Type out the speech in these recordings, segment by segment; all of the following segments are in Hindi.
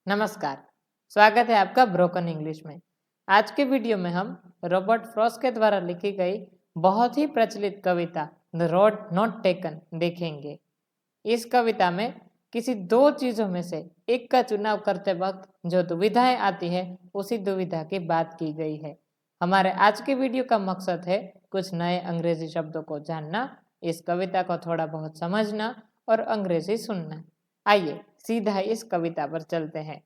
नमस्कार, स्वागत है आपका ब्रोकन इंग्लिश में। आज के वीडियो में हम रॉबर्ट फ्रॉस्ट के द्वारा लिखी गई बहुत ही प्रचलित कविता द रोड नॉट टेकन देखेंगे। इस कविता में किसी दो चीजों में से एक का चुनाव करते वक्त जो दुविधाएं आती है उसी दुविधा की बात की गई है। हमारे आज के वीडियो का मकसद है कुछ नए अंग्रेजी शब्दों को जानना, इस कविता को थोड़ा बहुत समझना और अंग्रेजी सुनना। आइए सीधा इस कविता पर चलते हैं।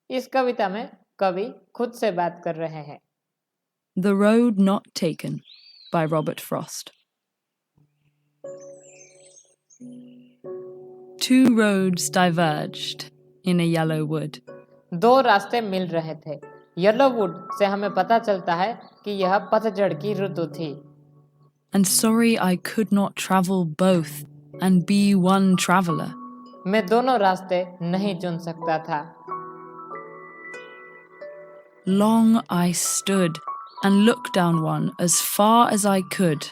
इस कविता में कवि खुद से बात कर रहे हैं। The Road Not Taken by Robert Frost. Two roads diverged in a yellow wood. दो रास्ते मिल रहे थे। येलो वुड से हमें पता चलता है कि यह पतझड़ की ऋतु थी। And sorry I could not travel both and be one traveler. मैं दोनों रास्ते नहीं चुन सकता था। Long I stood and looked down one as far as I could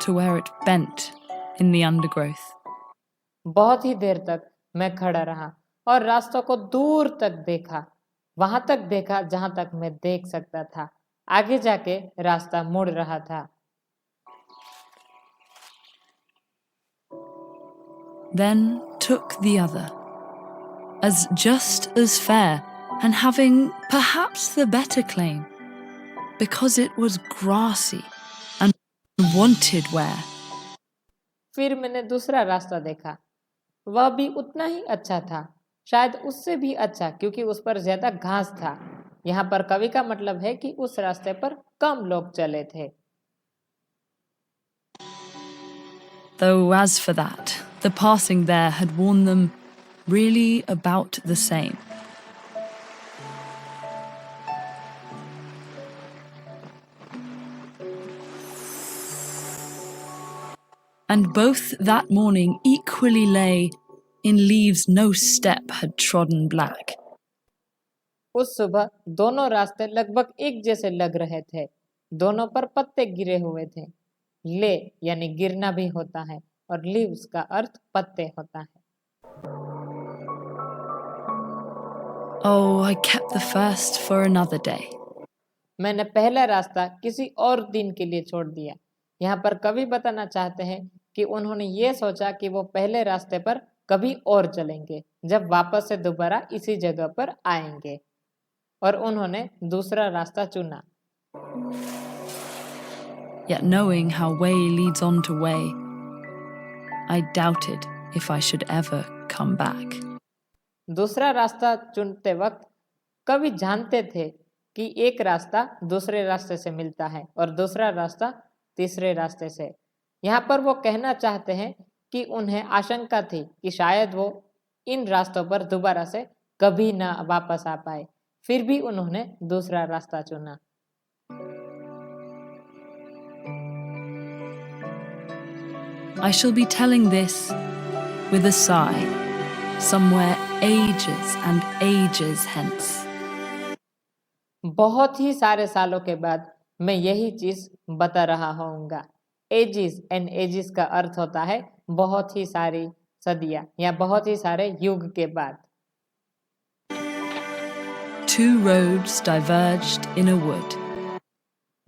to where it bent in the undergrowth. बहुत ही देर तक मैं खड़ा रहा और रास्तों को दूर तक देखा, वहां तक देखा जहां तक मैं देख सकता था। आगे जाके रास्ता मुड़ रहा था। Then took the other, as just as fair and having perhaps the better claim, because it was grassy and wanted wear. फिर मैंने दूसरा रास्ता देखा, वह भी उतना ही अच्छा था, शायद उससे भी अच्छा, क्योंकि उस पर ज्यादा घास था। यहाँ पर कवि का मतलब है कि उस रास्ते पर कम लोग चले थे। Though as for that, the passing there had worn them really about the same. And both that morning equally lay in leaves no step had trodden black. उस सुबह दोनों रास्ते लगभग एक जैसे लग रहे थे, दोनों पर पत्ते गिरे हुए थे। ले यानी गिरना भी होता है और लीव्स का अर्थ पत्ते होता है। Oh, I kept the first for another day. मैंने पहला रास्ता किसी और दिन के लिए छोड़ दिया। यहाँ पर कवि बताना चाहते हैं कि उन्होंने ये सोचा कि वो पहले रास्ते पर कभी और चलेंगे जब वापस से दोबारा इसी जगह पर आएंगे, और उन्होंने दूसरा रास्ता चुना। Yet knowing how way leads on to way, I doubted if I should ever come back. दूसरा रास्ता चुनते वक्त कवि जानते थे कि एक रास्ता दूसरे रास्ते से मिलता है और दूसरा रास्ता तीसरे रास्ते से। यहाँ पर वो कहना चाहते हैं कि उन्हें आशंका थी कि शायद वो इन रास्तों पर दोबारा से कभी ना वापस आ पाए, फिर भी उन्होंने दूसरा रास्ता चुना। I shall be telling this with a sigh, somewhere ages and ages hence. बहुत ही सारे सालों के बाद मैं यही चीज बता रहा होऊंगा। एजिस एंड एजिस का अर्थ होता है बहुत ही सारी सदियां या बहुत ही सारे युग के बाद। Two roads diverged in a wood.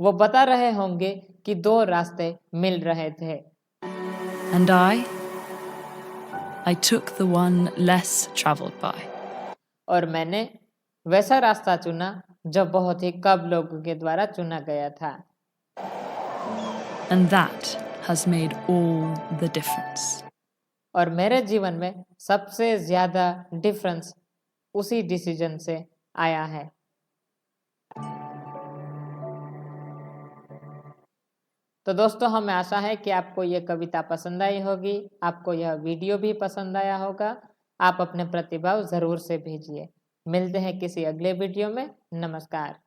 वो बता रहे होंगे कि दो रास्ते मिल रहे थे। And I took the one less travelled by. और मैंने वैसा रास्ता चुना जो बहुत ही कम लोगों के द्वारा चुना गया था। And that has made all the difference. और मेरे जीवन में सबसे ज्यादा डिफरेंस उसी डिसीजन से आया है। तो दोस्तों, हमें आशा है कि आपको यह कविता पसंद आई होगी, आपको यह वीडियो भी पसंद आया होगा। आप अपने प्रतिभाव जरूर से भेजिए। मिलते हैं किसी अगले वीडियो में। नमस्कार।